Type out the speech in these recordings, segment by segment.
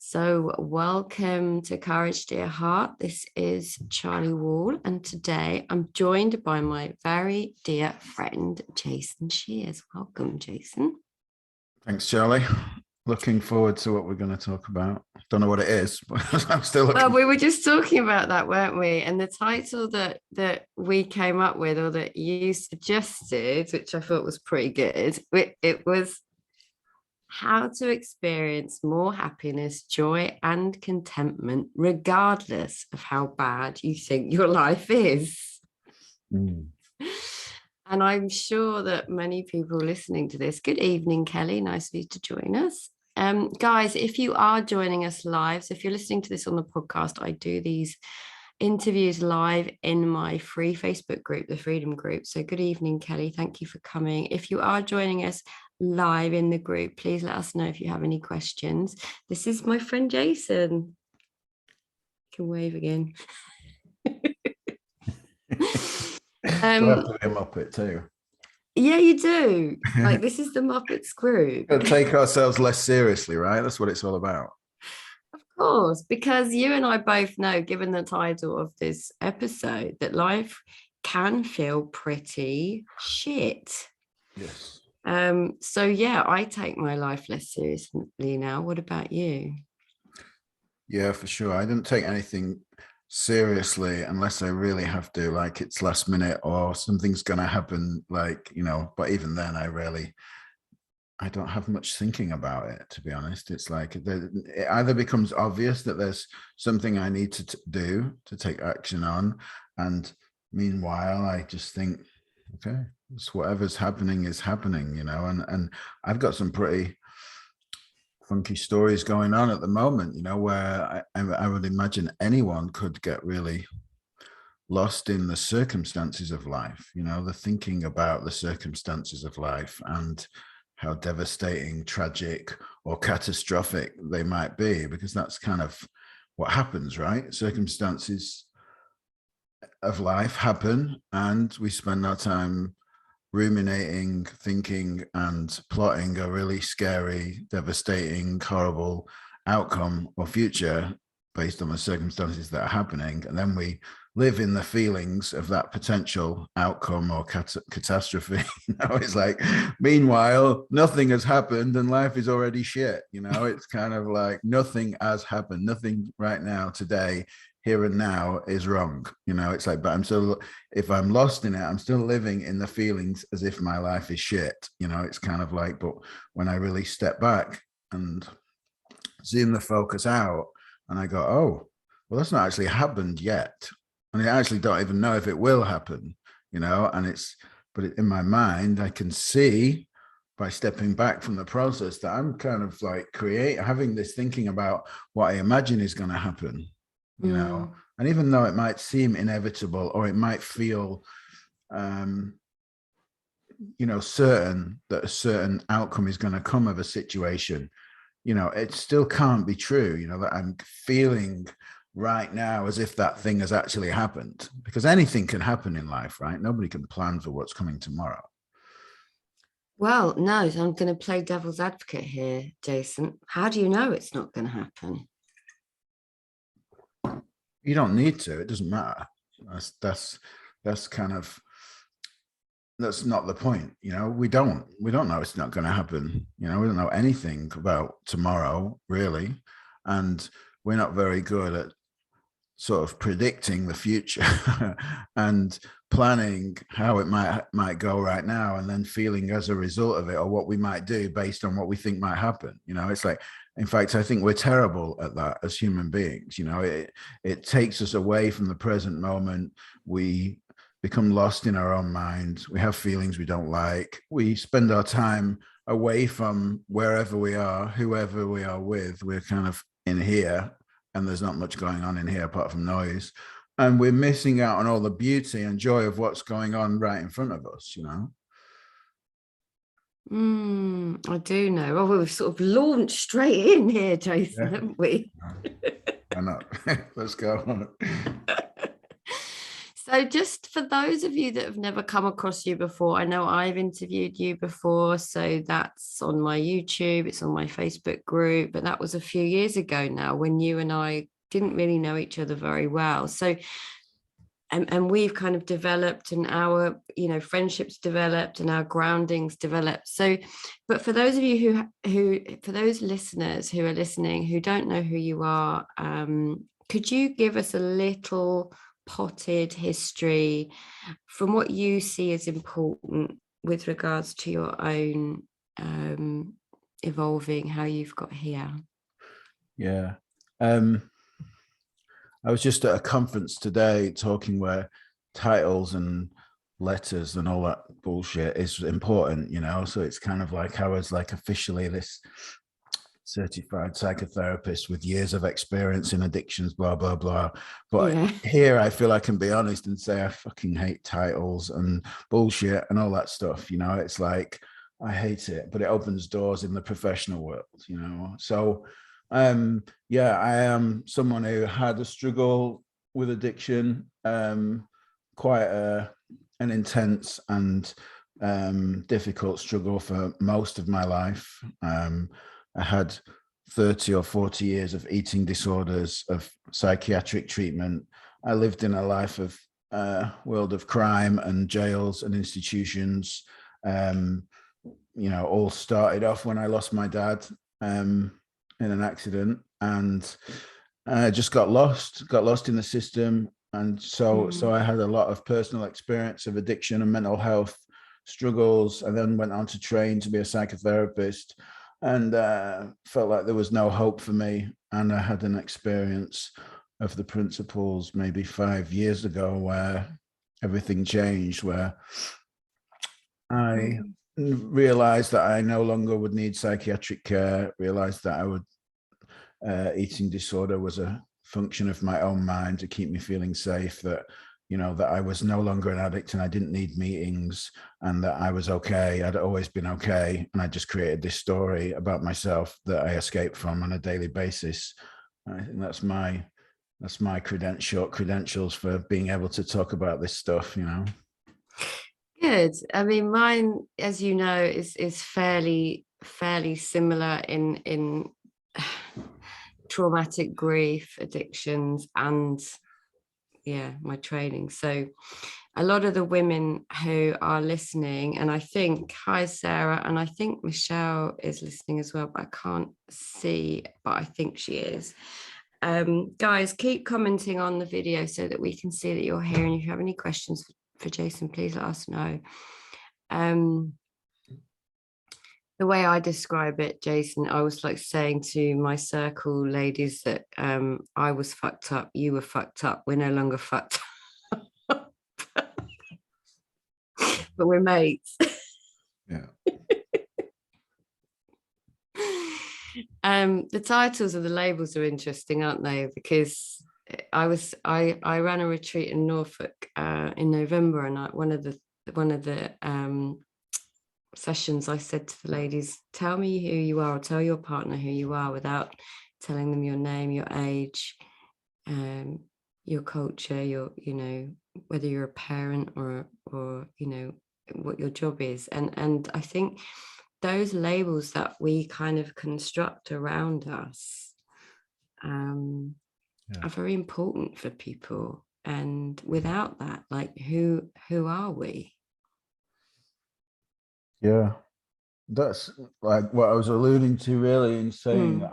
So welcome to Courage Dear Heart. This is Charlie Wall, and today I'm joined by my very dear friend Jason Shiers. Welcome, Jason. Thanks, Charlie. Looking forward to what we're going to talk about. Don't know what it is, but I'm still looking. Well, we were just talking about that, weren't we? And the title that we came up with, or that you suggested, which I thought was pretty good, it was how to experience more happiness, joy, and contentment, regardless of how bad you think your life is. And I'm sure that many people listening to this, good evening, Kelly. Nice of you to join us. Guys, if you are joining us live, so if you're listening to this on the podcast, I do these interviews live in my free Facebook group, the Freedom Group. So good evening, Kelly. Thank you for coming. If you are joining us live in the group, please let us know if you have any questions. This is my friend Jason. You can wave again. I have to be a Muppet too. Yeah, you do. Like, this is the Muppets group. We'll take ourselves less seriously, right? That's what it's all about. Of course, because you and I both know, given the title of this episode, that life can feel pretty shit. Yes. So yeah, I take my life less seriously now. What about you? Yeah, for sure. I didn't take anything seriously unless I really have to, like it's last minute or something's going to happen, like, you know, but even then I don't have much thinking about it, to be honest. It's like it either becomes obvious that there's something I need to do to take action on, and meanwhile I just think, okay, it's whatever's happening is happening, you know. And I've got some pretty funky stories going on at the moment, you know, where I would imagine anyone could get really lost in the circumstances of life, you know, the thinking about the circumstances of life and how devastating, tragic, or catastrophic they might be, because that's kind of what happens, right? Circumstances of life happen, and we spend our time ruminating, thinking, and plotting a really scary, devastating, horrible outcome or future based on the circumstances that are happening. And then we live in the feelings of that potential outcome or catastrophe. You know, it's like, meanwhile, nothing has happened and life is already shit. You know, it's kind of like nothing has happened. Nothing right now, today, here and now is wrong. You know, it's like, but I'm still, if I'm lost in it, I'm still living in the feelings as if my life is shit. You know, it's kind of like, but when I really step back and zoom the focus out and I go, oh, well, that's not actually happened yet. And I actually don't even know if it will happen, you know, and but in my mind, I can see by stepping back from the process that I'm kind of like having this thinking about what I imagine is going to happen. You know, and even though it might seem inevitable, or it might feel, you know, certain that a certain outcome is going to come of a situation, you know, it still can't be true, you know, that I'm feeling right now as if that thing has actually happened, because anything can happen in life, right? Nobody can plan for what's coming tomorrow. Well, no, so I'm going to play devil's advocate here, Jason. How do you know it's not going to happen? You don't need to. It doesn't matter. That's kind of, that's not the point. You know, we don't know it's not going to happen. You know, we don't know anything about tomorrow, really, and we're not very good at sort of predicting the future and planning how it might go right now, and then feeling as a result of it, or what we might do based on what we think might happen. You know, it's like, in fact, I think we're terrible at that as human beings. You know, it takes us away from the present moment. We become lost in our own minds. We have feelings we don't like. We spend our time away from wherever we are, whoever we are with. We're kind of in here, and there's not much going on in here apart from noise. And we're missing out on all the beauty and joy of what's going on right in front of us, you know? I do know. Well, we've sort of launched straight in here, Jason, haven't we? Why not? Let's go on. So So just for those of you that have never come across you before, I know I've interviewed you before, so that's on my YouTube, it's on my Facebook group, but that was a few years ago now when you and I didn't really know each other very well. So and we've kind of developed, and our, you know, friendships developed and our groundings developed. So, but for those of you who for those listeners who are listening who don't know who you are, could you give us a little potted history from what you see as important with regards to your own evolving, how you've got here? Yeah. I was just at a conference today talking where titles and letters and all that bullshit is important, you know. So it's kind of like I was like officially this certified psychotherapist with years of experience in addictions, blah, blah, blah. But here I feel I can be honest and say I fucking hate titles and bullshit and all that stuff, you know. It's like I hate it, but it opens doors in the professional world, you know. So yeah, I am someone who had a struggle with addiction, quite an intense and difficult struggle for most of my life. I had 30 or 40 years of eating disorders, of psychiatric treatment. I lived in a life of world of crime and jails and institutions. You know, all started off when I lost my dad in an accident, and I just got lost in the system. And so I had a lot of personal experience of addiction and mental health struggles, and then went on to train to be a psychotherapist, and felt like there was no hope for me. And I had an experience of the principles maybe 5 years ago where everything changed, where I realized that I no longer would need psychiatric care, realized that I would eating disorder was a function of my own mind to keep me feeling safe, that, you know, that I was no longer an addict and I didn't need meetings, and that I was okay. I'd always been okay. And I just created this story about myself that I escape from on a daily basis. And I think that's my credentials for being able to talk about this stuff, you know. Good. I mean, mine, as you know, is fairly similar in traumatic grief, addictions, and yeah, my training. So a lot of the women who are listening, and I think, hi Sarah, and I think Michelle is listening as well, but I can't see, but I think she is. Guys, keep commenting on the video so that we can see that you're here, and if you have any questions for Jason, please let us know. The way I describe it, Jason, I was like saying to my circle ladies that I was fucked up, you were fucked up, we're no longer fucked up. But we're mates. Yeah. The titles of the labels are interesting, aren't they? Because I ran a retreat in Norfolk in November, and one of the sessions I said to the ladies, tell me who you are, or tell your partner who you are without telling them your name, your age, your culture, your, you know, whether you're a parent or you know, what your job is. And I think those labels that we kind of construct around us are very important for people. And without that, like, who are we? Yeah, that's like what I was alluding to really in saying that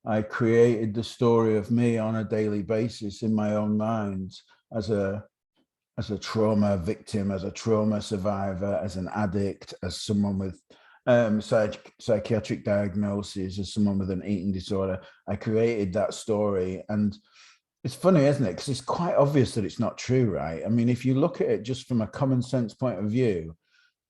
I created the story of me on a daily basis in my own mind as a trauma victim, as a trauma survivor, as an addict, as someone with psychiatric diagnosis, as someone with an eating disorder. I created that story. And it's funny, isn't it? Because it's quite obvious that it's not true, right? I mean, if you look at it just from a common sense point of view,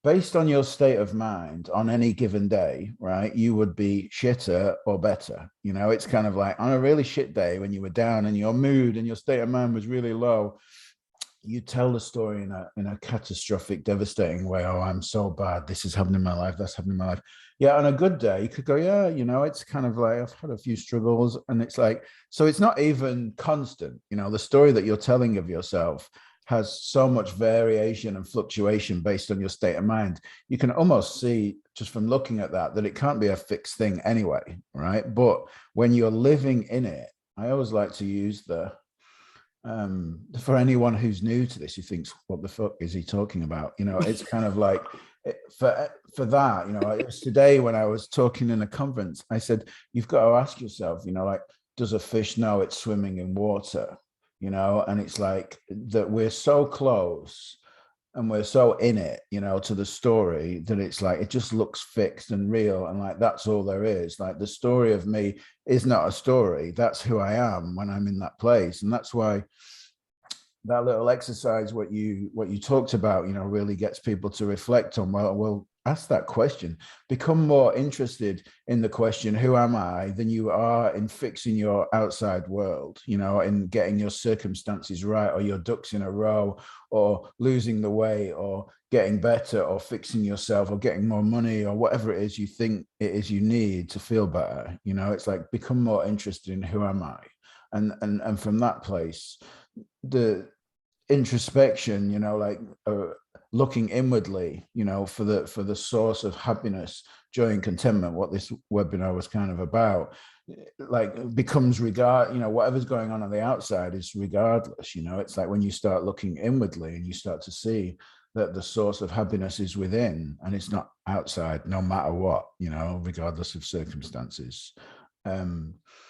based on your state of mind on any given day, right, you would be shitter or better. You know, it's kind of like on a really shit day when you were down and your mood and your state of mind was really low, you tell the story in a catastrophic, devastating way. Oh, I'm so bad. This is happening in my life. That's happening in my life. Yeah, on a good day, you could go, yeah, you know, it's kind of like I've had a few struggles, and it's like, so it's not even constant. You know, the story that you're telling of yourself has so much variation and fluctuation based on your state of mind. You can almost see just from looking at that it can't be a fixed thing anyway, right? But when you're living in it, I always like to use for anyone who's new to this, who thinks, what the fuck is he talking about? You know, it's kind of like, for that, you know, it was today when I was talking in a conference, I said, you've got to ask yourself, you know, like, does a fish know it's swimming in water? You know, and it's like that we're so close and we're so in it, you know, to the story, that it's like, it just looks fixed and real. And like, that's all there is. Like, the story of me is not a story. That's who I am when I'm in that place. And that's why that little exercise, what you talked about, you know, really gets people to reflect on, well, ask that question, become more interested in the question, who am I, than you are in fixing your outside world, you know, in getting your circumstances right, or your ducks in a row, or losing the weight, or getting better, or fixing yourself, or getting more money, or whatever it is you think it is you need to feel better. You know, it's like, become more interested in who am I, and from that place, the introspection, you know, like looking inwardly, you know, for the source of happiness, joy, and contentment, what this webinar was kind of about, like, becomes you know, whatever's going on the outside is regardless. You know, it's like when you start looking inwardly and you start to see that the source of happiness is within, and it's not outside, no matter what, you know, regardless of circumstances.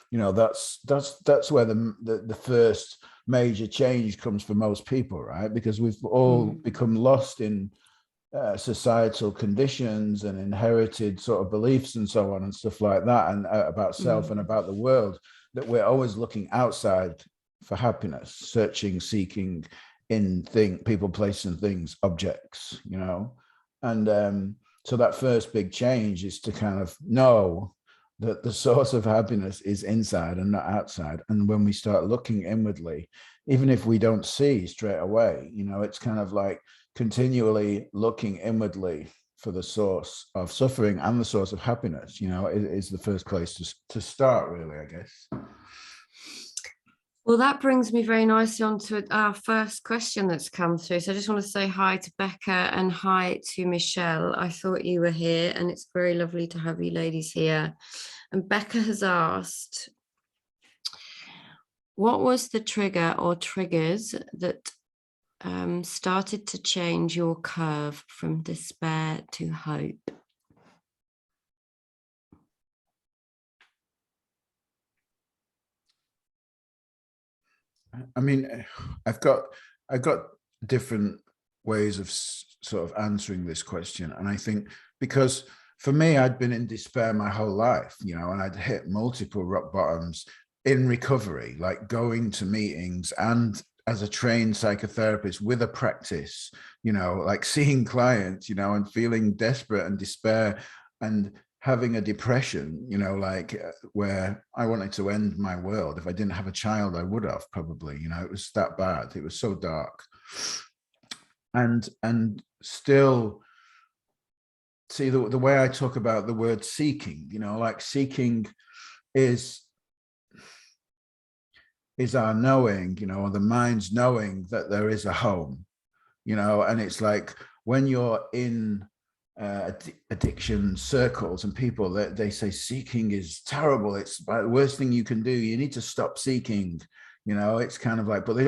You know, that's where the first major change comes for most people, right? Because we've all become lost in societal conditions and inherited sort of beliefs and so on and stuff like that, and about self and about the world, that we're always looking outside for happiness, searching, seeking in people, places, and things, objects, you know. And so that first big change is to kind of know that the source of happiness is inside and not outside. And when we start looking inwardly, even if we don't see straight away, you know, it's kind of like continually looking inwardly for the source of suffering and the source of happiness, you know, is the first place to start, really, I guess. Well, that brings me very nicely on to our first question that's come through. So I just want to say hi to Becca and hi to Michelle. I thought you were here, and it's very lovely to have you ladies here. And Becca has asked, what was the trigger or triggers that started to change your curve from despair to hope? I mean, I've got different ways of sort of answering this question. And I think, because for me, I'd been in despair my whole life, you know, and I'd hit multiple rock bottoms in recovery, like going to meetings and as a trained psychotherapist with a practice, you know, like seeing clients, you know, and feeling desperate and despair and having a depression, you know, like where I wanted to end my world. If I didn't have a child, I would have, probably, you know, it was that bad. It was so dark. And still, see, the way I talk about the word seeking, you know, like seeking is our knowing, you know, or the mind's knowing that there is a home, you know. And it's like when you're in addiction circles and people, that they say seeking is terrible, it's the worst thing you can do, you need to stop seeking, you know. It's kind of like, but they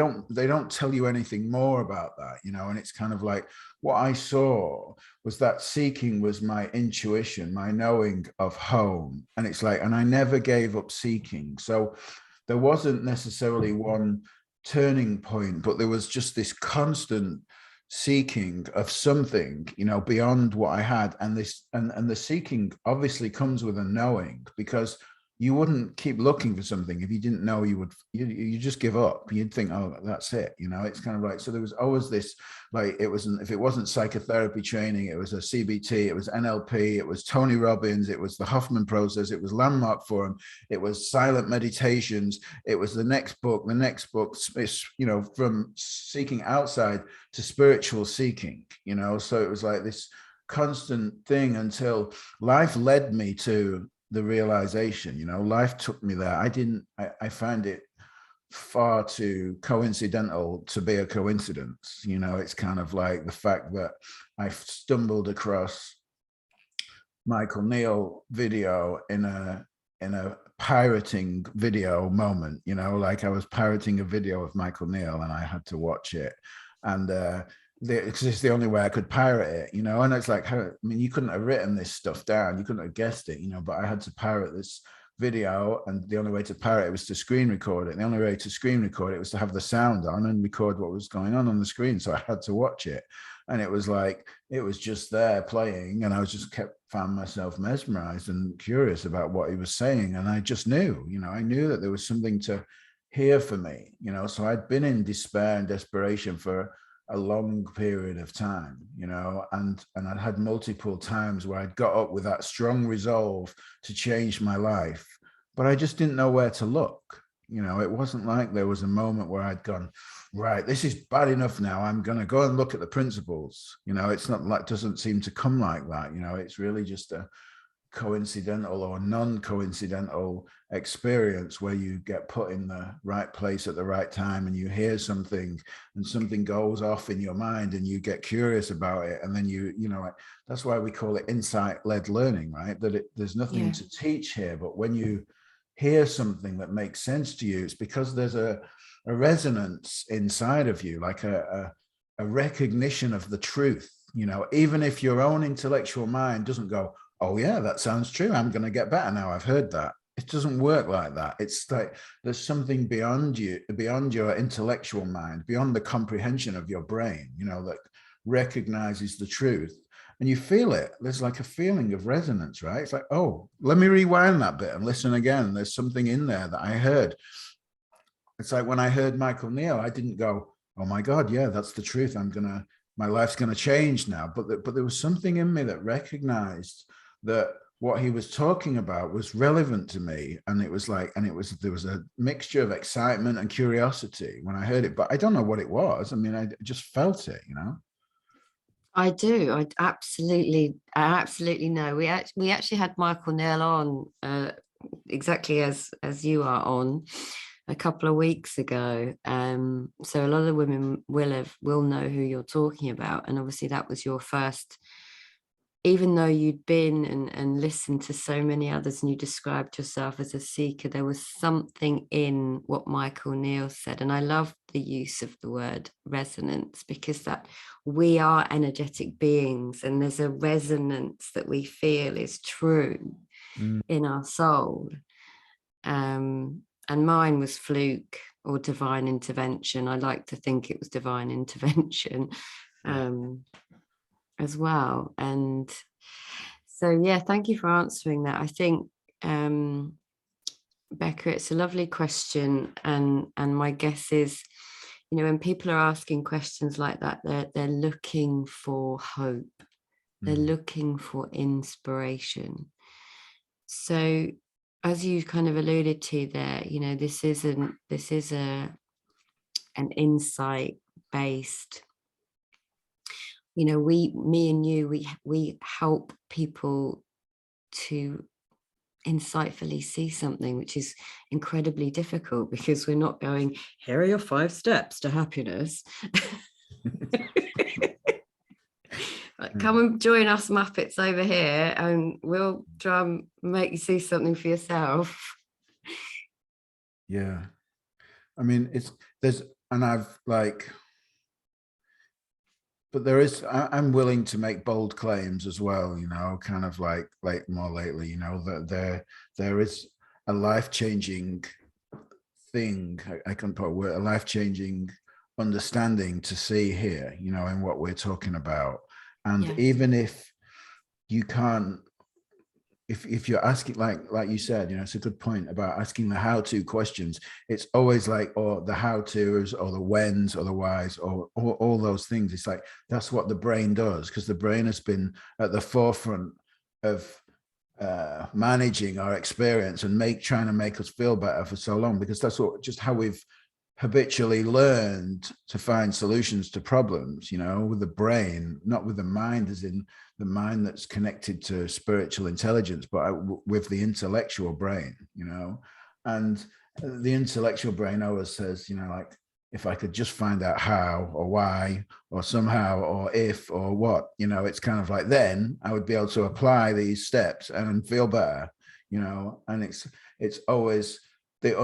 don't tell you anything more about that, you know. And it's kind of like, what I saw was that seeking was my intuition, my knowing of home. And it's like, and I never gave up seeking. So there wasn't necessarily one turning point, but there was just this constant seeking of something, you know, beyond what I had. And this, and the seeking obviously comes with a knowing, because you wouldn't keep looking for something if you didn't know you would, you just give up. You'd think, oh, that's it, you know. It's kind of like, so there was always this, like, it wasn't, if it wasn't psychotherapy training, it was a CBT, it was NLP, it was Tony Robbins, it was the Hoffman process, it was Landmark Forum, it was silent meditations, it was the next book, you know, from seeking outside to spiritual seeking, you know. So it was like this constant thing until life led me to the realization, you know. Life took me there. I find it far too coincidental to be a coincidence. You know, it's kind of like the fact that I stumbled across Michael Neal video in a pirating video moment, you know, like I was pirating a video of Michael Neal and I had to watch it. And it's just the only way I could pirate it, you know. And it's like, I mean, you couldn't have written this stuff down, you couldn't have guessed it, you know, but I had to pirate this video, and the only way to pirate it was to screen record it. And the only way to screen record it was to have the sound on and record what was going on the screen. So I had to watch it. And it was like, it was just there playing, and I was just found myself mesmerized and curious about what he was saying. And I just knew, you know, I knew that there was something to hear for me, you know. So I'd been in despair and desperation for a long period of time, you know, and I'd had multiple times where I'd got up with that strong resolve to change my life, but I just didn't know where to look. You know, it wasn't like there was a moment where I'd gone, right, this is bad enough now, I'm going to go and look at the principles. You know, it's not like, doesn't seem to come like that. You know, it's really just a coincidental or non-coincidental experience where you get put in the right place at the right time, and you hear something and something goes off in your mind and you get curious about it. And then you know, that's why we call it insight-led learning, right? That there's nothing to teach here, but when you hear something that makes sense to you, it's because there's a resonance inside of you, like a recognition of the truth, you know, even if your own intellectual mind doesn't go, oh yeah, that sounds true, I'm going to get better now, I've heard that. It doesn't work like that. It's like there's something beyond you, beyond your intellectual mind, beyond the comprehension of your brain, you know, that recognizes the truth. And you feel it. There's like a feeling of resonance, right? It's like, oh, let me rewind that bit and listen again. There's something in there that I heard. It's like when I heard Michael Neal, I didn't go, oh my God, yeah, that's the truth. My life's going to change now. But there was something in me that recognized that what he was talking about was relevant to me. And it was like, there was a mixture of excitement and curiosity when I heard it, but I don't know what it was. I mean, I just felt it, you know? I do. I absolutely know. We actually had Michael Neal on exactly as you are on a couple of weeks ago. So a lot of women will know who you're talking about, and obviously that was your first. Even though you'd been and listened to so many others and you described yourself as a seeker, there was something in what Michael Neal said. And I love the use of the word resonance, because that we are energetic beings and there's a resonance that we feel is true in our soul. And mine was fluke or divine intervention. I like to think it was divine intervention. As well. And so yeah, thank you for answering that. I think Becca, it's a lovely question, and my guess is, you know, when people are asking questions like that, they're looking for hope, they're looking for inspiration. So as you kind of alluded to there, you know, this is an insight based, you know, me and you, we help people to insightfully see something, which is incredibly difficult, because we're not going, here are your 5 steps to happiness. Like, come and join us Muppets over here and we'll try and make you see something for yourself. Yeah. I mean, but I'm willing to make bold claims as well, you know, kind of like more lately, you know, that there is a life-changing thing, I can put a word, a life-changing understanding to see here, you know, in what we're talking about. And Yes. even if you can't, if you're asking, like you said, you know, it's a good point about asking the how-to questions. It's always like, or the how-tos or the whens or the whys or all those things. It's like, that's what the brain does, because the brain has been at the forefront of managing our experience and trying to make us feel better for so long, because that's just how we've habitually learned to find solutions to problems, you know, with the brain, not with the mind, as in the mind that's connected to spiritual intelligence, but with the intellectual brain, you know. And the intellectual brain always says, like, if I could just find out how or why or somehow or if or what, it's kind of like, then I would be able to apply these steps and feel better, and it's always the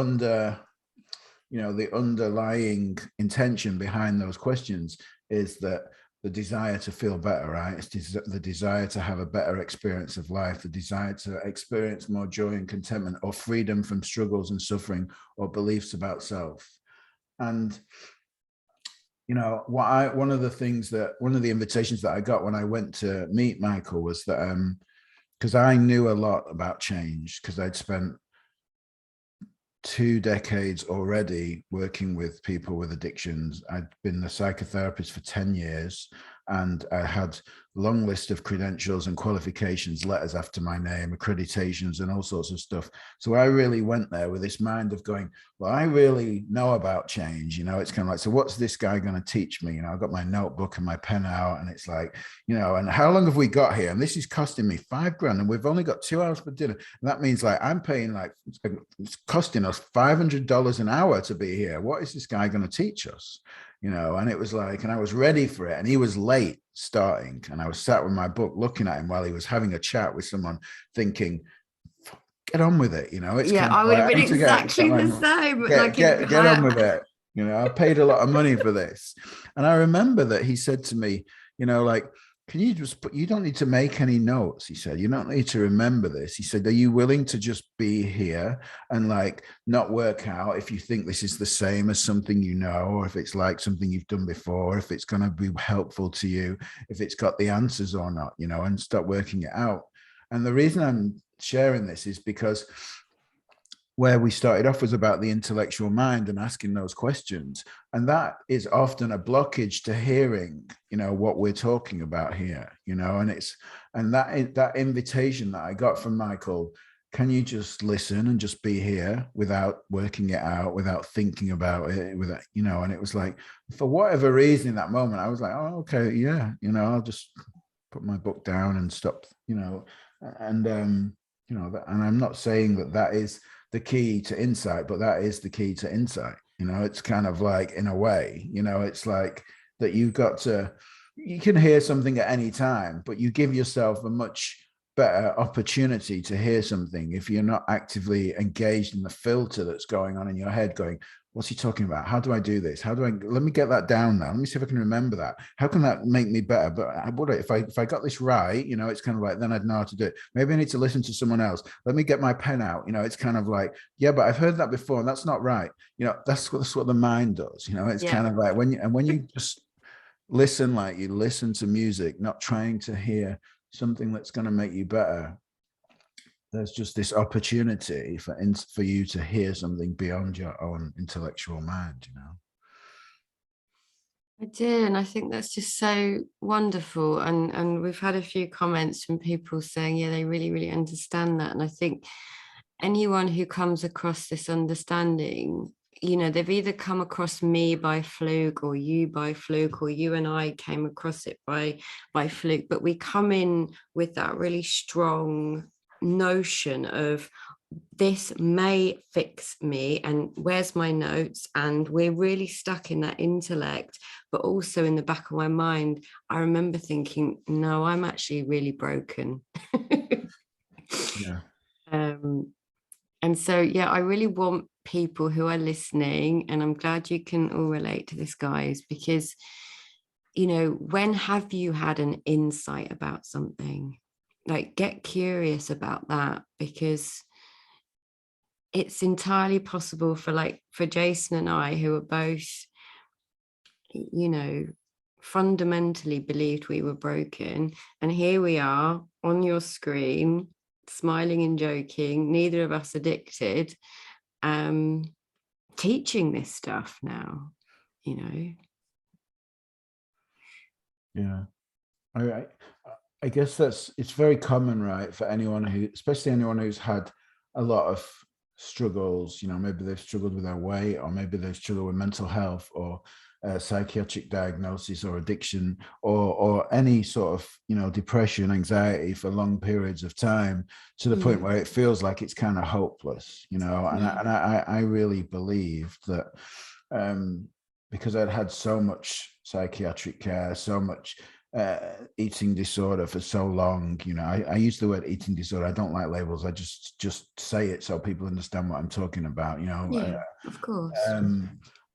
underlying intention behind those questions is that the desire to feel better, right? It's the desire to have a better experience of life, the desire to experience more joy and contentment, or freedom from struggles and suffering, or beliefs about self. And one of the invitations that I got when I went to meet Michael was that because I knew a lot about change, because I'd spent 2 decades already working with people with addictions. I'd been a psychotherapist for 10 years, and I had a long list of credentials and qualifications, letters after my name, accreditations, and all sorts of stuff. So I really went there with this mind of going, well, I really know about change. It's kind of like, so what's this guy going to teach me? I've got my notebook and my pen out, and it's like, and how long have we got here? And this is costing me $5,000, and we've only got 2 hours for dinner. And that means like I'm paying, like, it's costing us $500 an hour to be here. What is this guy going to teach us? And it was like, and I was ready for it. And he was late starting. And I was sat with my book looking at him while he was having a chat with someone, thinking, get on with it. It's yeah, I would have been exactly the same. Get on with it. I paid a lot of money for this. And I remember that he said to me, like, can you just you don't need to make any notes. He said, you don't need to remember this. He said, are you willing to just be here and like not work out if you think this is the same as something, or if it's like something you've done before, if it's going to be helpful to you, if it's got the answers or not, and start working it out. And the reason I'm sharing this is because where we started off was about the intellectual mind and asking those questions. And that is often a blockage to hearing, what we're talking about here, and that invitation that I got from Michael, can you just listen and just be here without working it out, without thinking about it, without, and it was like, for whatever reason in that moment, I was like, oh, okay, yeah, I'll just put my book down and stop, and I'm not saying that is the key to insight, but that is the key to insight. It's kind of like, in a way, it's like that you can hear something at any time, but you give yourself a much better opportunity to hear something if you're not actively engaged in the filter that's going on in your head going, what's he talking about? How do I do this? Let me get that down now. Let me see if I can remember that. How can that make me better? But if I got this right, it's kind of like, then I'd know how to do it. Maybe I need to listen to someone else. Let me get my pen out. It's kind of like, yeah, but I've heard that before and that's not right. That's what the mind does. It's kind of like when you just listen, like you listen to music, not trying to hear something that's going to make you better. There's just this opportunity for you to hear something beyond your own intellectual mind, I do, and I think that's just so wonderful. And we've had a few comments from people saying, yeah, they really, really understand that. And I think anyone who comes across this understanding, they've either come across me by fluke, or you by fluke, or you and I came across it by fluke, but we come in with that really strong notion of, this may fix me, and where's my notes? And we're really stuck in that intellect, but also in the back of my mind, I remember thinking, no, I'm actually really broken. Yeah. And so, yeah, I really want people who are listening, and I'm glad you can all relate to this, guys, because, when have you had an insight about something? Like, get curious about that, because it's entirely possible for Jason and I, who are both, fundamentally believed we were broken. And here we are on your screen, smiling and joking, neither of us addicted, teaching this stuff now, Yeah. I guess it's very common, right, for anyone especially anyone who's had a lot of struggles, maybe they've struggled with their weight, or maybe they've struggled with mental health, or psychiatric diagnosis or addiction or any sort of, you know, depression, anxiety for long periods of time, to the point where it feels like it's kind of hopeless, you know. And I really believed that because I'd had so much psychiatric care, so much eating disorder for so long, you know, I use the word eating disorder. I don't like labels. I just say it so people understand what I'm talking about, you know. Yeah, of course.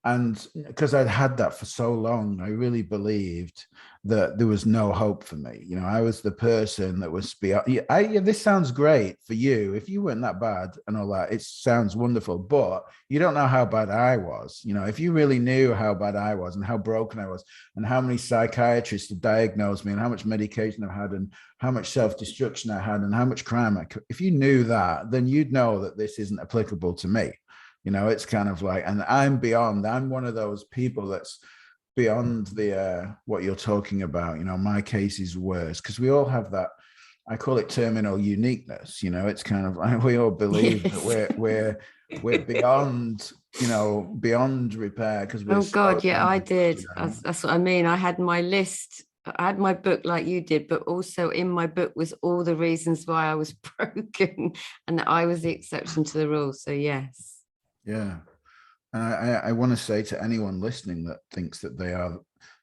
And because I'd had that for so long, I really believed that there was no hope for me. You know, I was the person that was this sounds great for you. If you weren't that bad and all that, it sounds wonderful, but you don't know how bad I was. You know, if you really knew how bad I was and how broken I was and how many psychiatrists had diagnosed me and how much medication I had and how much self-destruction I had and how much crime if you knew that, then you'd know that this isn't applicable to me. You know, it's kind of like, and I'm one of those people that's beyond the what you're talking about. You know, my case is worse because we all have that, I call it terminal uniqueness. You know, it's kind of like we all believe that we're beyond, you know, beyond repair because we're God, yeah, I did. You know? That's what I mean. I had my list. I had my book like you did, but also in my book was all the reasons why I was broken and that I was the exception to the rule. So yes. Yeah. And I want to say to anyone listening that thinks that they are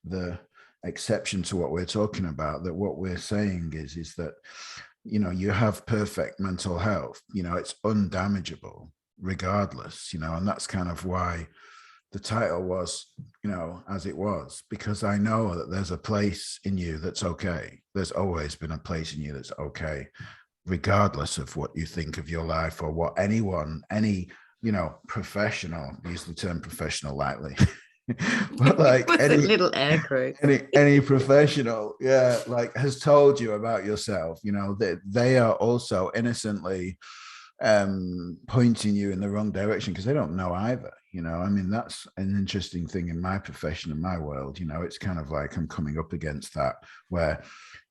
the exception to what we're talking about, that what we're saying is that, you know, you have perfect mental health, you know, it's undamageable regardless, you know, and that's kind of why the title was, you know, as it was, because I know that there's a place in you that's okay. There's always been a place in you that's okay, regardless of what you think of your life or what any you know, professional, use the term professional lightly, but like any little air quote, any professional, yeah, like has told you about yourself, you know, that they are also innocently pointing you in the wrong direction because they don't know either, you know. I mean, that's an interesting thing in my profession, in my world, you know. It's kind of like I'm coming up against that where,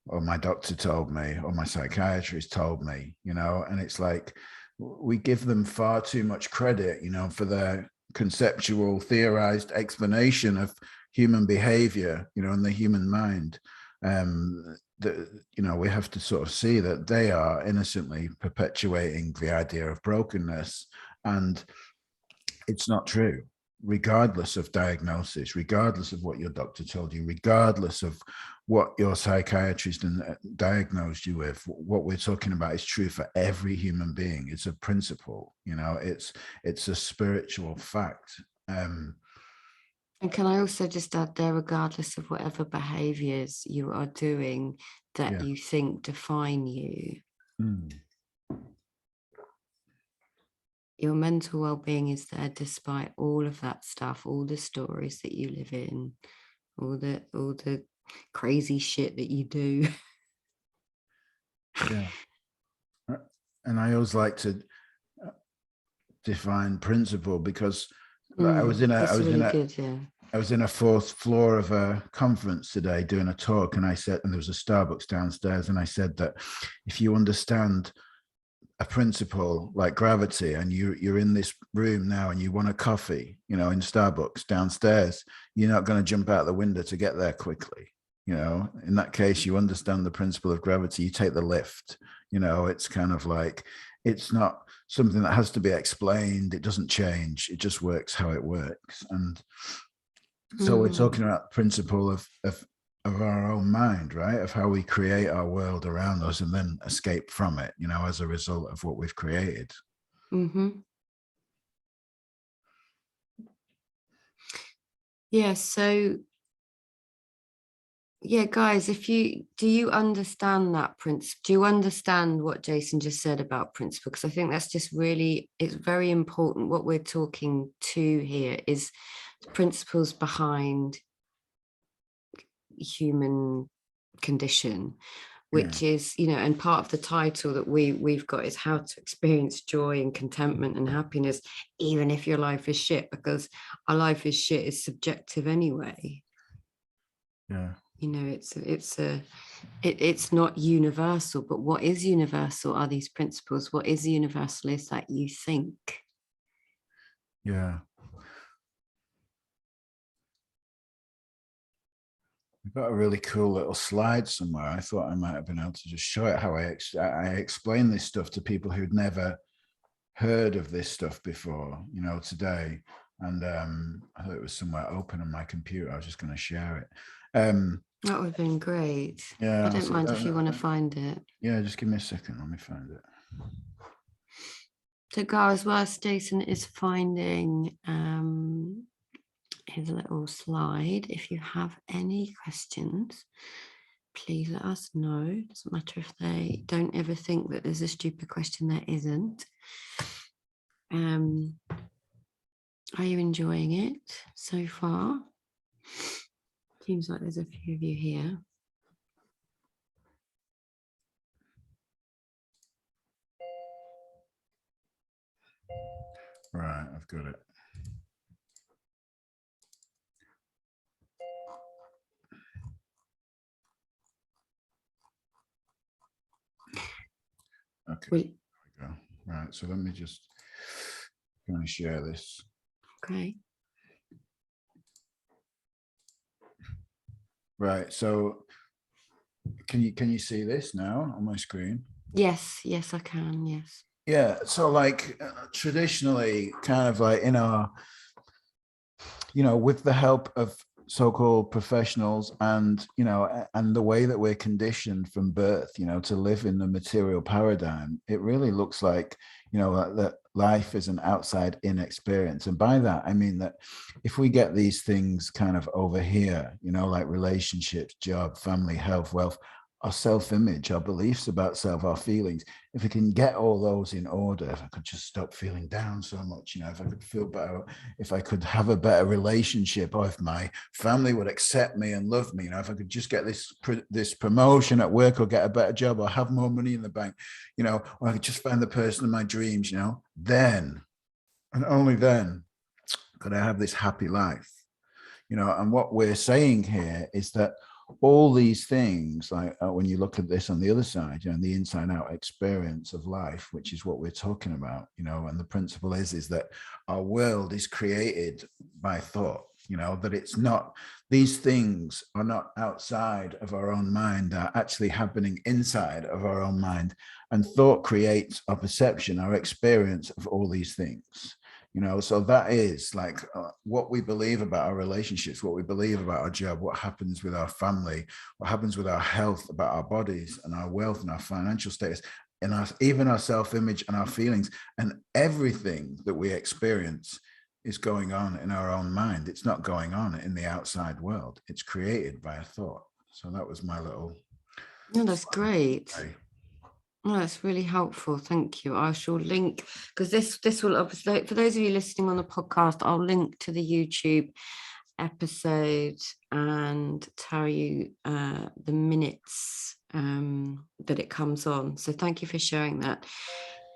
or my doctor told me, or my psychiatrist told me, you know, and it's like, we give them far too much credit, you know, for their conceptual, theorized explanation of human behavior, you know, and the human mind. That, you know, we have to sort of see that they are innocently perpetuating the idea of brokenness, and it's not true, regardless of diagnosis, regardless of what your doctor told you, regardless of what your psychiatrist diagnosed you with. What we're talking about is true for every human being. It's a principle, you know, it's a spiritual fact. And can I also just add there, regardless of whatever behaviors you are doing that you think define you, your mental well-being is there despite all of that stuff, all the stories that you live in, all the crazy shit that you do. Yeah. And I always like to define principle because I was in a fourth floor of a conference today doing a talk, and I said, and there was a Starbucks downstairs, and I said that if you understand a principle like gravity, and you're in this room now and you want a coffee, you know, in Starbucks downstairs, you're not going to jump out the window to get there quickly. You know, in that case, you understand the principle of gravity, you take the lift. You know, it's kind of like, it's not something that has to be explained. It doesn't change. It just works how it works. And so we're talking about the principle of our own mind, right? Of how we create our world around us and then escape from it, you know, as a result of what we've created. Yeah. So yeah, guys, do you understand that principle? Do you understand what Jason just said about principle? Because I think that's just really, it's very important. What we're talking to here is the principles behind human condition, which is, you know, and part of the title that we've got is how to experience joy and contentment and happiness, even if your life is shit, because our life is shit is subjective anyway. Yeah. You know, it's not universal, but what is universal are these principles. What is universal is that you think. Yeah. I've got a really cool little slide somewhere. I thought I might have been able to just show it how I explain this stuff to people who'd never heard of this stuff before, you know, today. And I thought it was somewhere open on my computer. I was just going to share it. That would have been great. Yeah, I don't mind if you want to find it. Yeah, just give me a second. Let me find it. So, guys, while Jason is finding his little slide, if you have any questions, please let us know. Doesn't matter if they don't ever think that there's a stupid question, there isn't. Are you enjoying it so far? Seems like there's a few of you here. Right, I've got it. Okay, there we go. Right, so let me just kind of share this. Okay. Right, so can you see this now on my screen? Yes, I can, yes. Yeah, so like traditionally, kind of like in our, you know, with the help of so-called professionals and, you know, and the way that we're conditioned from birth, you know, to live in the material paradigm, it really looks like, you know, that life is an outside in experience. And by that, I mean that if we get these things kind of over here, you know, like relationships, job, family, health, wealth, our self-image, our beliefs about self, our feelings, if we can get all those in order, if I could just stop feeling down so much, you know, if I could feel better, if I could have a better relationship, or if my family would accept me and love me, you know, if I could just get this promotion at work, or get a better job, or have more money in the bank, you know, or I could just find the person of my dreams, you know, then, and only then, could I have this happy life, you know. And what we're saying here is that all these things, like when you look at this on the other side, you know, the inside out experience of life, which is what we're talking about, you know, and the principle is that our world is created by thought, you know, that it's not, these things are not outside of our own mind, are actually happening inside of our own mind. And thought creates our perception, our experience of all these things. You know, so that is like what we believe about our relationships, what we believe about our job, what happens with our family, what happens with our health, about our bodies and our wealth and our financial status, and even our self-image and our feelings, and everything that we experience is going on in our own mind. It's not going on in the outside world. It's created by a thought. So that was my little. No, that's great. Oh, that's really helpful. Thank you. I shall link, because this will obviously, for those of you listening on the podcast, I'll link to the YouTube episode and tell you the minutes that it comes on. So thank you for sharing that.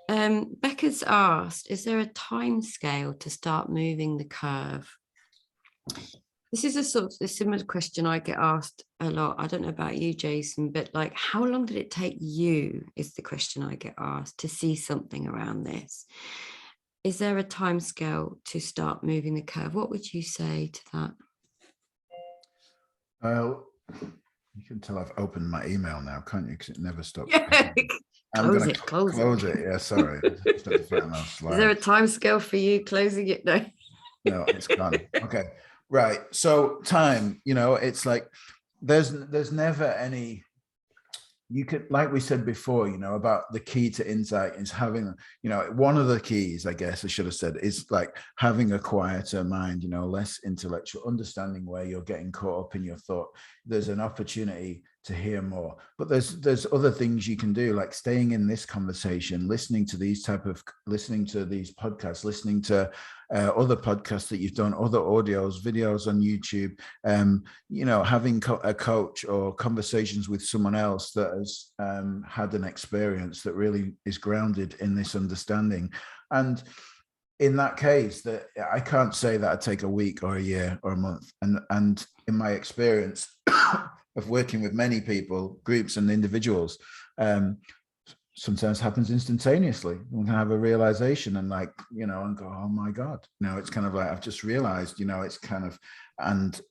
Becca's asked, is there a time scale to start moving the curve? This is a sort of a similar question I get asked a lot. I don't know about you, Jason, but like, how long did it take you, is the question I get asked, to see something around this? Is there a time scale to start moving the curve? What would you say to that? Well, you can tell I've opened my email now, can't you? Because it never stops. Yeah. I'm going to close it. Yeah, sorry. Is there a time scale for you closing it? No. No, it's gone. Okay. Right. So time, you know, it's like there's never any, you could, like we said before, you know, about the key to insight is having, you know, one of the keys, I guess I should have said, is like having a quieter mind, you know, less intellectual, understanding where you're getting caught up in your thought. There's an opportunity to hear more, but there's other things you can do, like staying in this conversation, listening to these podcasts, listening to other podcasts that you've done, other audios, videos on YouTube, you know, having a coach or conversations with someone else that has had an experience that really is grounded in this understanding. And in that case, that I can't say that I'd take a week or a year or a month. And in my experience of working with many people, groups and individuals, sometimes happens instantaneously. We can have a realization and like, you know, and go, oh my God, you know, it's kind of like, I've just realized, you know, it's kind of, and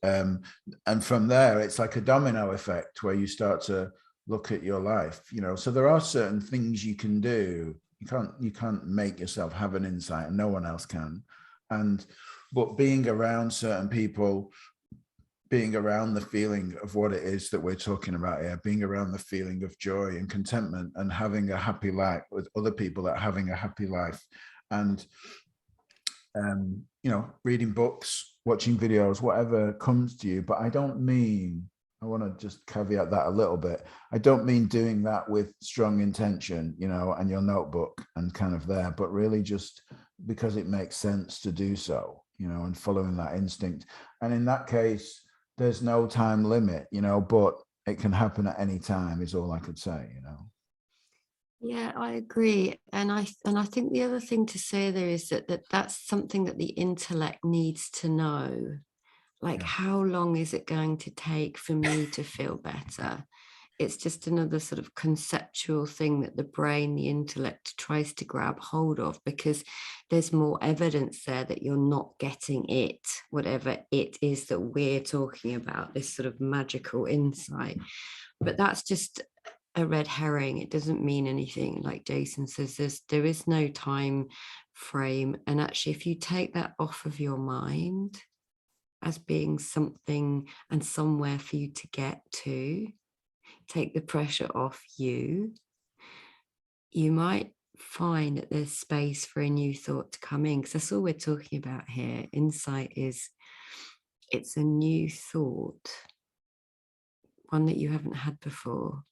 from there, it's like a domino effect where you start to look at your life, you know. So there are certain things you can do. You can't make yourself have an insight, and no one else can. But being around certain people, being around the feeling of what it is that we're talking about here, being around the feeling of joy and contentment and having a happy life with other people that are having a happy life, and you know, reading books, watching videos, whatever comes to you. But I don't mean, I want to just caveat that a little bit. I don't mean doing that with strong intention, you know, and your notebook and kind of there, but really just because it makes sense to do so, you know, and following that instinct. And in that case, there's no time limit, you know, but it can happen at any time is all I could say, you know. Yeah, I agree. And I think the other thing to say there is that's something that the intellect needs to know. Like, how long is it going to take for me to feel better? It's just another sort of conceptual thing that the brain, the intellect tries to grab hold of, because there's more evidence there that you're not getting it, whatever it is that we're talking about, this sort of magical insight. But that's just a red herring. It doesn't mean anything. Like Jason says, there is no time frame. And actually, if you take that off of your mind as being something and somewhere for you to get to, take the pressure off you, you might find that there's space for a new thought to come in, because that's all we're talking about here. Insight is, it's a new thought, one that you haven't had before.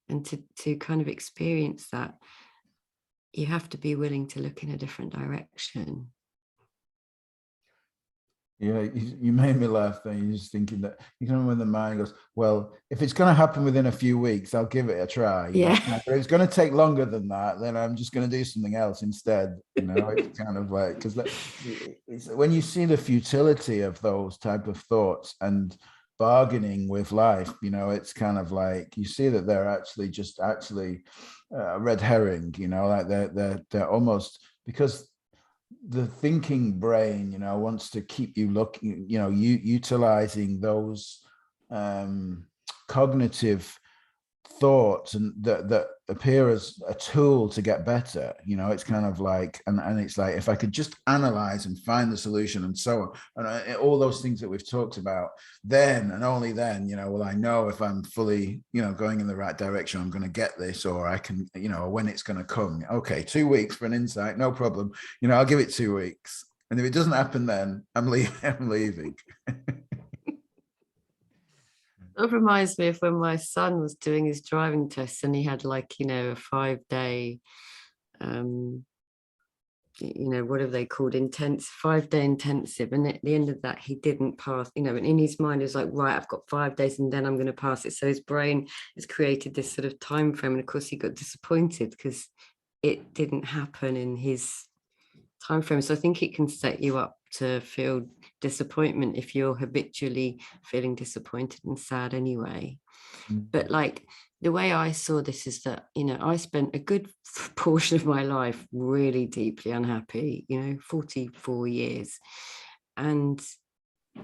And to kind of experience that, you have to be willing to look in a different direction. Yeah, you made me laugh there. You're just thinking that, you know, when the mind goes, well, if it's going to happen within a few weeks, I'll give it a try. Yeah. But if it's going to take longer than that, then I'm just going to do something else instead. You know, it's kind of like, because when you see the futility of those type of thoughts and bargaining with life, you know, it's kind of like you see that they're actually just red herring. You know, like they're almost, because the thinking brain, you know, wants to keep you looking, you know, utilizing those cognitive thoughts and that appear as a tool to get better. You know, it's kind of like, and it's like, if I could just analyze and find the solution and so on, and all those things that we've talked about, then and only then, you know, will I know if I'm fully, you know, going in the right direction, I'm going to get this, or I can, you know, when it's going to come. Okay, 2 weeks for an insight, no problem. You know, I'll give it 2 weeks. And if it doesn't happen, then I'm leaving. It reminds me of when my son was doing his driving test, and he had, like, you know, a 5-day, you know, what are they called, 5-day intensive, and at the end of that he didn't pass, you know, and in his mind is like, right, I've got 5 days and then I'm going to pass it. So his brain has created this sort of time frame, and of course he got disappointed because it didn't happen in his time frame. So I think it can set you up to feel disappointment if you're habitually feeling disappointed and sad anyway. But like, the way I saw this is that, you know, I spent a good portion of my life really deeply unhappy, you know, 44 years. And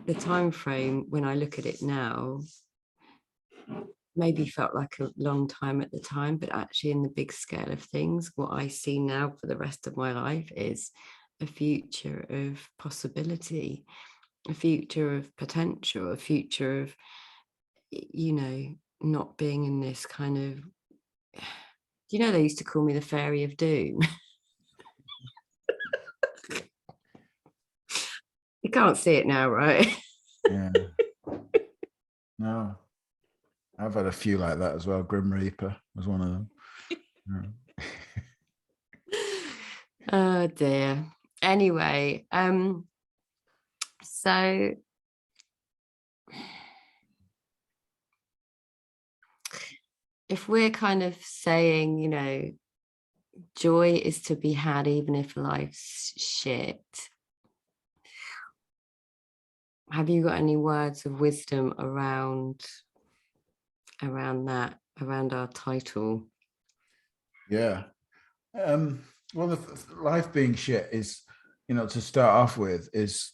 the time frame, when I look at it now, maybe felt like a long time at the time, but actually in the big scale of things, what I see now for the rest of my life is a future of possibility, a future of potential, a future of, you know, not being in this kind of, you know, they used to call me the fairy of doom. You can't see it now, right? Yeah. No, I've had a few like that as well. Grim Reaper was one of them. Yeah. Oh dear. Anyway, so if we're kind of saying, you know, joy is to be had even if life's shit, have you got any words of wisdom around that, around our title? Yeah. Well, life being shit is, to start off with, is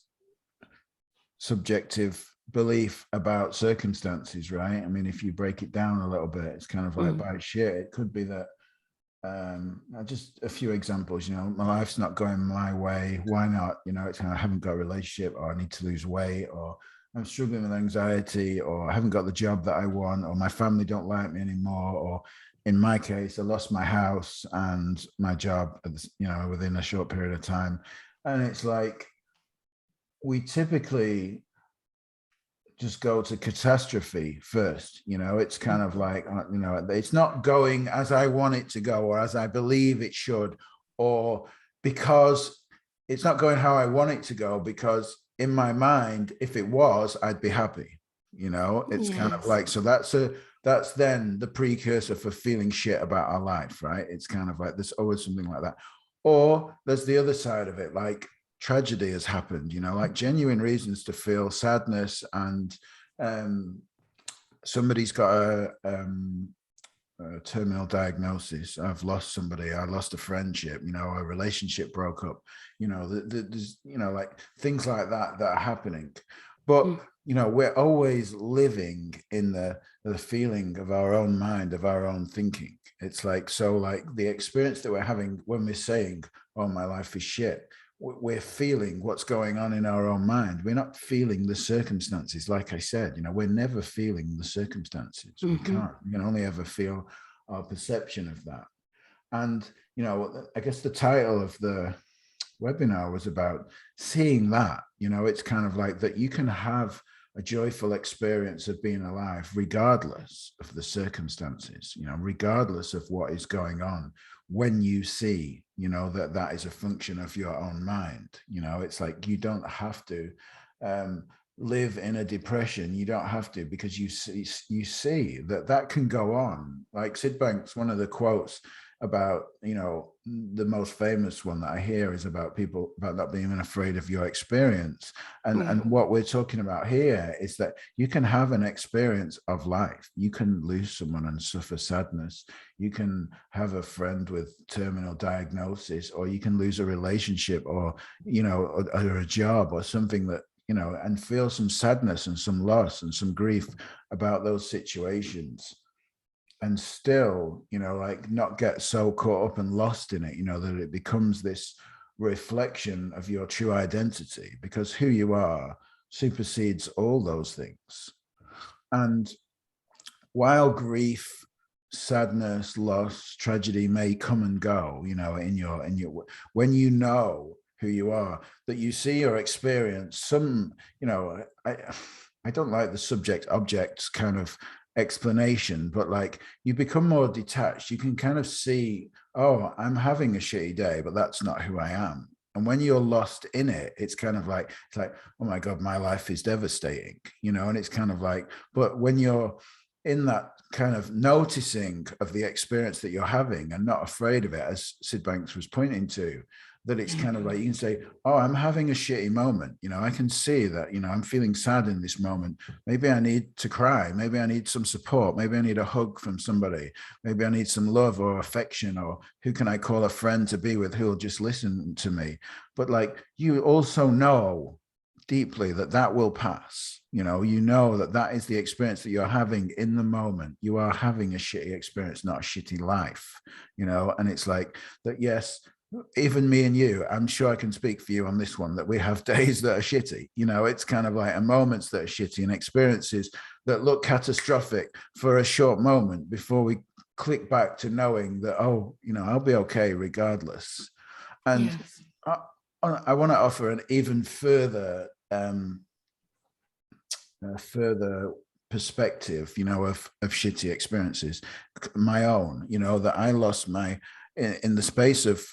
subjective belief about circumstances, right? I mean, if you break it down a little bit, it's kind of like by shit. It could be that just a few examples, my life's not going my way. Why not? It's kind of, I haven't got a relationship, or I need to lose weight, or I'm struggling with anxiety, or I haven't got the job that I want, or my family don't like me anymore, or in my case, I lost my house and my job, within a short period of time. And it's like, we typically just go to catastrophe first. It's kind of like, it's not going as I want it to go, or as I believe it should, or because it's not going how I want it to go, because in my mind, if it was, I'd be happy. It's kind of like, so that's then the precursor for feeling shit about our life, right? It's kind of like, there's always something like that. Or there's the other side of it, like tragedy has happened, like genuine reasons to feel sadness, and somebody's got a terminal diagnosis. I've lost somebody, I lost a friendship, a relationship broke up, there's, like things like that are happening. But we're always living in the feeling of our own mind, of our own thinking. It's like, so like the experience that we're having when we're saying, oh, my life is shit, we're feeling what's going on in our own mind. We're not feeling the circumstances. Like I said, we're never feeling the circumstances. We can't. We can only ever feel our perception of that. And, I guess the title of the webinar was about seeing that. It's kind of like that you can have a joyful experience of being alive regardless of the circumstances, regardless of what is going on, when you see, that is a function of your own mind. It's like, you don't have to live in a depression. You don't have to, because you see that can go on. Like Sid Banks, one of the quotes about, the most famous one that I hear is about people, about not being afraid of your experience. And what we're talking about here is that you can have an experience of life. You can lose someone and suffer sadness. You can have a friend with terminal diagnosis, or you can lose a relationship, or, or a job, or something that, and feel some sadness and some loss and some grief about those situations. And still, like not get so caught up and lost in it, that it becomes this reflection of your true identity, because who you are supersedes all those things. And while grief, sadness, loss, tragedy may come and go, in your when you know who you are, that you see or experience some, I don't like the subject object kind of explanation, but like you become more detached. You can kind of see, oh, I'm having a shitty day, but that's not who I am. And when you're lost in it, it's kind of like, oh my God, my life is devastating, and it's kind of like, but when you're in that kind of noticing of the experience that you're having and not afraid of it, as Sid Banks was pointing to, that it's kind of like, you can say, oh, I'm having a shitty moment. I can see that, I'm feeling sad in this moment. Maybe I need to cry. Maybe I need some support. Maybe I need a hug from somebody. Maybe I need some love or affection, or who can I call a friend to be with who'll just listen to me? But like, you also know deeply that will pass. That is the experience that you're having in the moment. You are having a shitty experience, not a shitty life, and it's like that. Yes, even me and you, I'm sure I can speak for you on this one, that we have days that are shitty. It's kind of like, and moments that are shitty, and experiences that look catastrophic for a short moment before we click back to knowing that, oh, I'll be okay regardless. And yes. I want to offer an even further perspective, of shitty experiences, my own, that I lost in the space of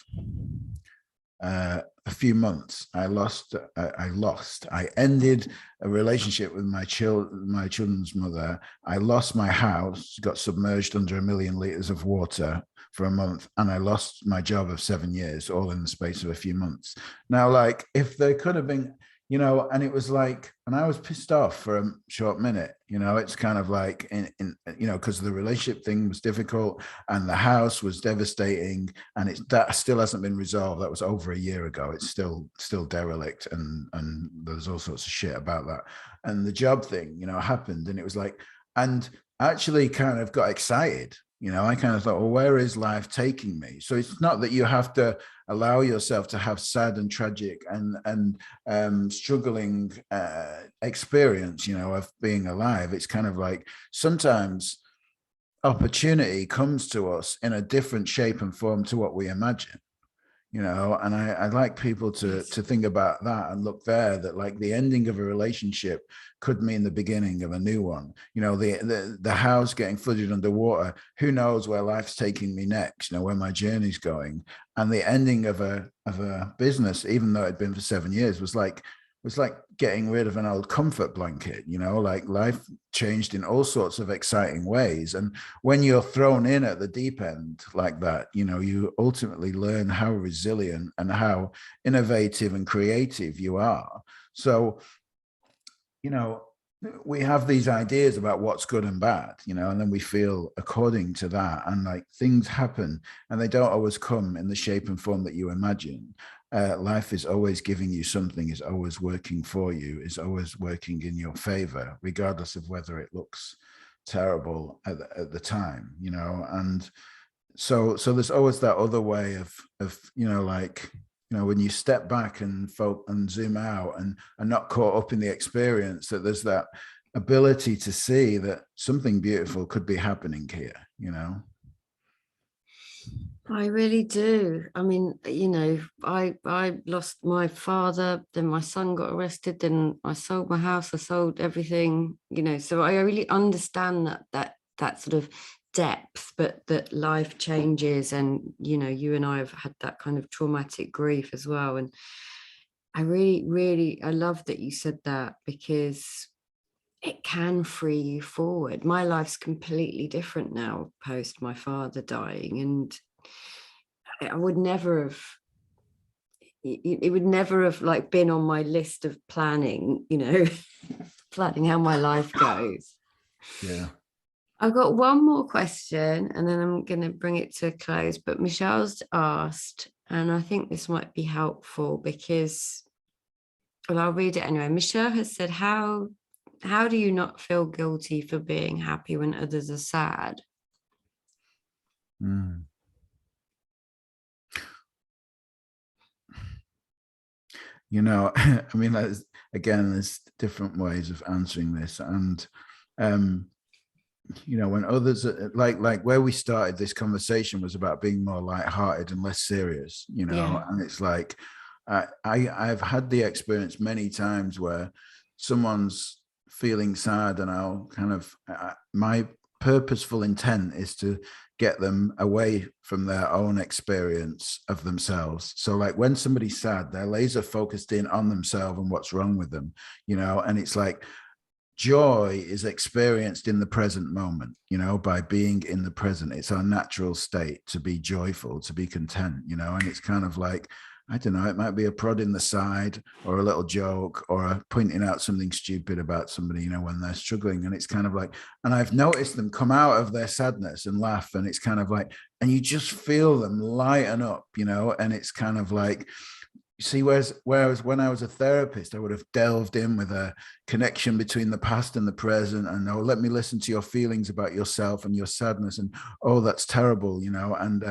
a few months. I ended a relationship with my children's mother. I lost my house, got submerged under 1 million liters of water for a month, and I lost my job of 7 years, all in the space of a few months. Now, like, if there could have been, you know, and it was like, and I was pissed off for a short minute, you know. It's kind of like you know, because the relationship thing was difficult and the house was devastating, and that still hasn't been resolved. That was over a year ago. It's still derelict, and there's all sorts of shit about that. And the job thing, you know, happened, and it was like, and I actually kind of got excited. You know, I kind of thought, well, where is life taking me? So it's not that you have to allow yourself to have sad and tragic and struggling experience, you know, of being alive. It's kind of like sometimes opportunity comes to us in a different shape and form to what we imagine, you know. And I like people to think about that and look there, that like the ending of a relationship could mean the beginning of a new one. You know, the house getting flooded underwater, who knows where life's taking me next, you know, where my journey's going. And the ending of a business, even though it'd been for 7 years, was like getting rid of an old comfort blanket, you know. Like life changed in all sorts of exciting ways. And when you're thrown in at the deep end like that, you know, you ultimately learn how resilient and how innovative and creative you are. So, you know, we have these ideas about what's good and bad, you know, and then we feel according to that, and like things happen and they don't always come in the shape and form that you imagine. Life is always giving you something, is always working for you, is always working in your favor, regardless of whether it looks terrible at the time, you know. And so there's always that other way of you know, like, you know, when you step back and zoom out and are not caught up in the experience, that there's that ability to see that something beautiful could be happening here, you know. I really do. I mean, you know, I lost my father, then my son got arrested, then I sold my house, I sold everything, you know. So I really understand that sort of depth, but that life changes, and you know, you and I have had that kind of traumatic grief as well. And I really I love that you said that, because it can free you forward. My life's completely different now post my father dying, and I would never have, it would never have like been on my list of planning, you know, planning how my life goes. Yeah. I've got one more question and then I'm going to bring it to a close, but Michelle's asked, and I think this might be helpful because, well, I'll read it anyway. Michelle has said, how do you not feel guilty for being happy when others are sad? Mm. You know, I mean, there's different ways of answering this. And, you know, when others like where we started this conversation was about being more lighthearted and less serious, you know. Yeah. And it's like, I've had the experience many times where someone's feeling sad and I'll kind of, my purposeful intent is to get them away from their own experience of themselves. So like when somebody's sad, they're laser focused in on themselves and what's wrong with them, you know. And it's like, joy is experienced in the present moment, you know, by being in the present. It's our natural state to be joyful, to be content, you know. And it's kind of like, I don't know, it might be a prod in the side or a little joke or pointing out something stupid about somebody, you know, when they're struggling. And it's kind of like, and I've noticed them come out of their sadness and laugh. And it's kind of like, and you just feel them lighten up, you know. And it's kind of like, you see, whereas when I was a therapist, I would have delved in with a connection between the past and the present, and oh, let me listen to your feelings about yourself and your sadness, and oh, that's terrible, you know. And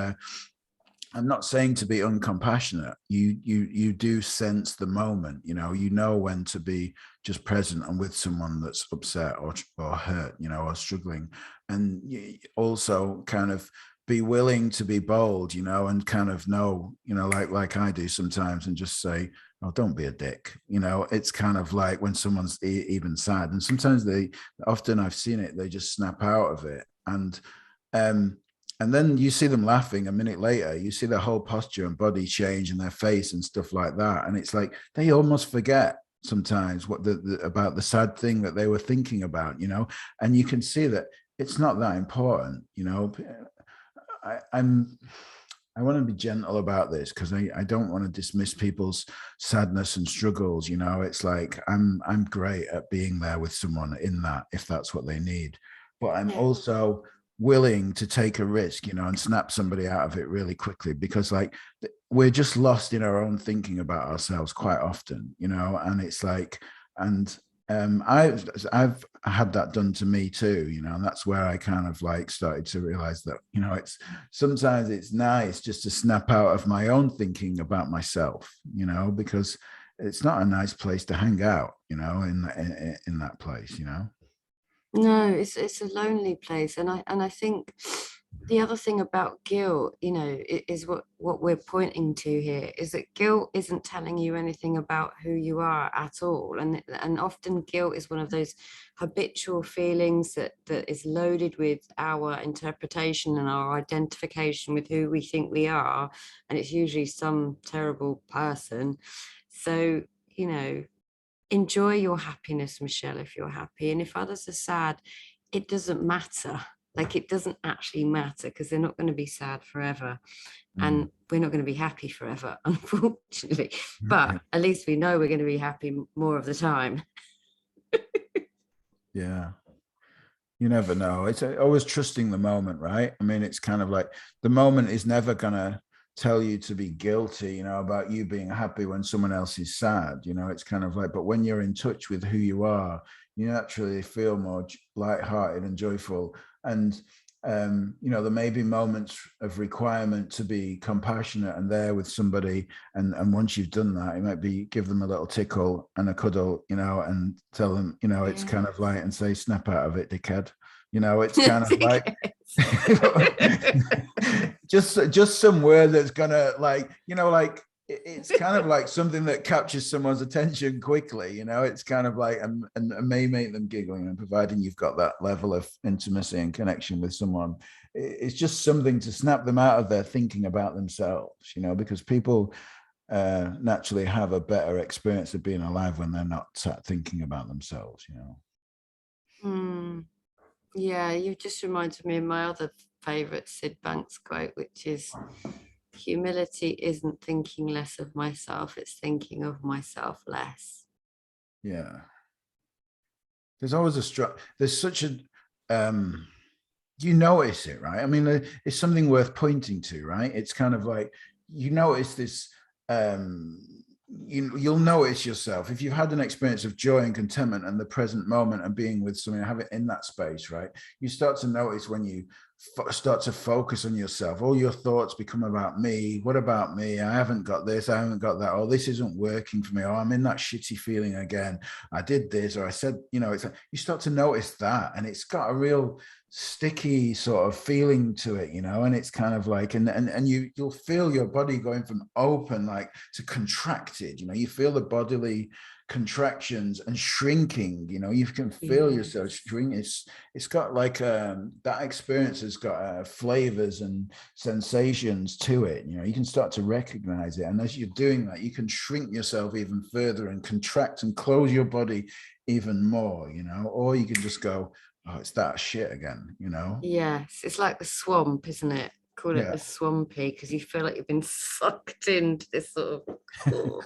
I'm not saying to be uncompassionate. You do sense the moment, you know when to be just present and with someone that's upset or hurt, you know, or struggling, and you also kind of be willing to be bold, you know, and kind of know, you know, like I do sometimes, and just say, oh, don't be a dick, you know. It's kind of like when someone's even sad, and sometimes often I've seen it, they just snap out of it, and then you see them laughing a minute later, you see their whole posture and body change and their face and stuff like that, and it's like they almost forget sometimes what about the sad thing that they were thinking about, you know. And you can see that it's not that important, you know. I want to be gentle about this because I don't want to dismiss people's sadness and struggles. You know, it's like I'm great at being there with someone in that, if that's what they need. But I'm also willing to take a risk, you know, and snap somebody out of it really quickly, because like we're just lost in our own thinking about ourselves quite often, you know, and it's like, and I've had that done to me too, you know, and that's where I kind of like started to realize that, you know, it's sometimes it's nice just to snap out of my own thinking about myself, you know, because it's not a nice place to hang out, you know, in that place, you know. No, it's a lonely place, and I think the other thing about guilt, you know, is what we're pointing to here is that guilt isn't telling you anything about who you are at all, and often guilt is one of those habitual feelings that is loaded with our interpretation and our identification with who we think we are, and it's usually some terrible person. So, you know, enjoy your happiness, Michelle, if you're happy. And if others are sad, it doesn't matter. Like, it doesn't actually matter, because they're not going to be sad forever. And we're not going to be happy forever, unfortunately. But at least we know we're going to be happy more of the time. Yeah. You never know. It's always trusting the moment, right? I mean, it's kind of like the moment is never going to tell you to be guilty, you know, about you being happy when someone else is sad. You know, it's kind of like, but when you're in touch with who you are, you naturally feel more lighthearted and joyful. And, you know, there may be moments of requirement to be compassionate and there with somebody. And once you've done that, it might be give them a little tickle and a cuddle, you know, and tell them, you know, it's kind of like, and say, snap out of it, dickhead. You know, it's kind of like just some word that's gonna, like, you know, like it's kind of like something that captures someone's attention quickly, you know. It's kind of like and may make them giggling, and providing you've got that level of intimacy and connection with someone, it's just something to snap them out of their thinking about themselves, you know, because people naturally have a better experience of being alive when they're not sat thinking about themselves, you know. Yeah, you just reminded me of my other favorite Sid Banks quote, which is, humility isn't thinking less of myself, it's thinking of myself less. Yeah. There's always there's such a, you notice it, right? I mean, it's something worth pointing to, right? It's kind of like, you notice this, you'll notice yourself if you've had an experience of joy and contentment and the present moment and being with someone, have it in that space, right? You start to notice when you start to focus on yourself, all your thoughts become about me. What about me? I haven't got this, I haven't got that, oh, this isn't working for me, oh, I'm in that shitty feeling again, I did this, or I said, you know, it's like you start to notice that, and it's got a real sticky sort of feeling to it, you know. And it's kind of like, and you'll feel your body going from open like to contracted, you know. You feel the bodily contractions and shrinking, you know. You can feel yourself shrink. It's got like that experience has got flavors and sensations to it, you know. You can start to recognize it, and as you're doing that, you can shrink yourself even further and contract and close your body even more, you know. Or you can just go, oh, it's that shit again, you know. Yes, it's like the swamp, isn't it? Call it the swampy, because you feel like you've been sucked into this sort of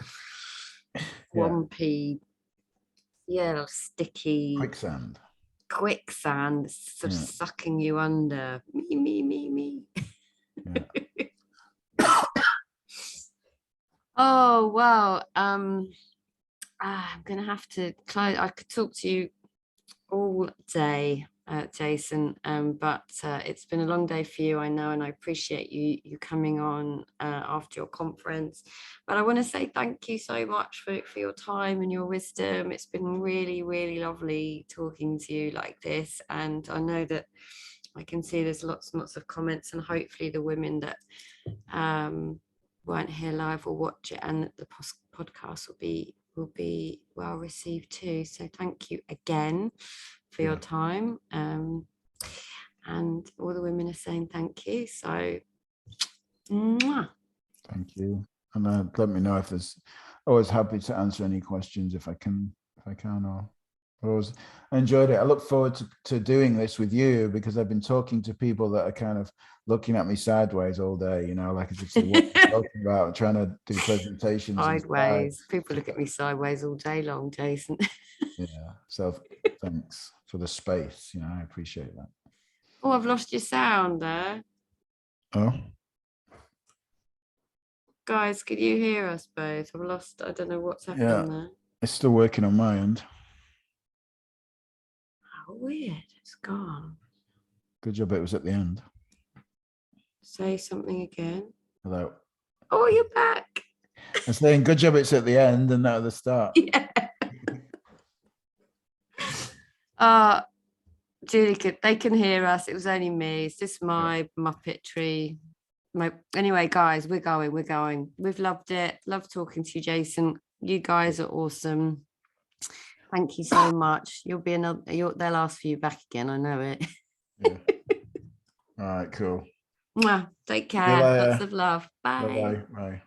swampy, sticky quicksand, sort of sucking you under. Me. Oh wow. I'm gonna have to close. I could talk to you all day, Jason, but it's been a long day for you, I know, and I appreciate you coming on after your conference. But I want to say thank you so much for your time and your wisdom. It's been really, really lovely talking to you like this, and I know that I can see there's lots and lots of comments, and hopefully the women that weren't here live will watch it, and that the podcast will be well received too. So thank you again for your time, and all the women are saying thank you. So thank you, and let me know if there's, always happy to answer any questions if I can or I enjoyed it. I look forward to doing this with you, because I've been talking to people that are kind of looking at me sideways all day, you know, like as if they what I'm talking about, and trying to do presentations. Sideways. People look at me sideways all day long, Jason. Yeah. So thanks for the space. You know, I appreciate that. Oh, I've lost your sound there. Oh. Guys, could you hear us both? I've lost, I don't know what's happened there. It's still working on my end. Oh, weird. It's gone. Good job it was at the end. Say something again. Hello. Oh, you're back. I'm saying good job it's at the end and not at the start. Yeah. Julie, they can hear us. It was only me. It's just my Muppetry. Anyway, guys, we're going. We've loved it. Love talking to you, Jason. You guys are awesome. Thank you so much. You'll be they'll ask for you back again. I know it. Yeah. All right, cool. Take care. Lots of love. Bye. Bye.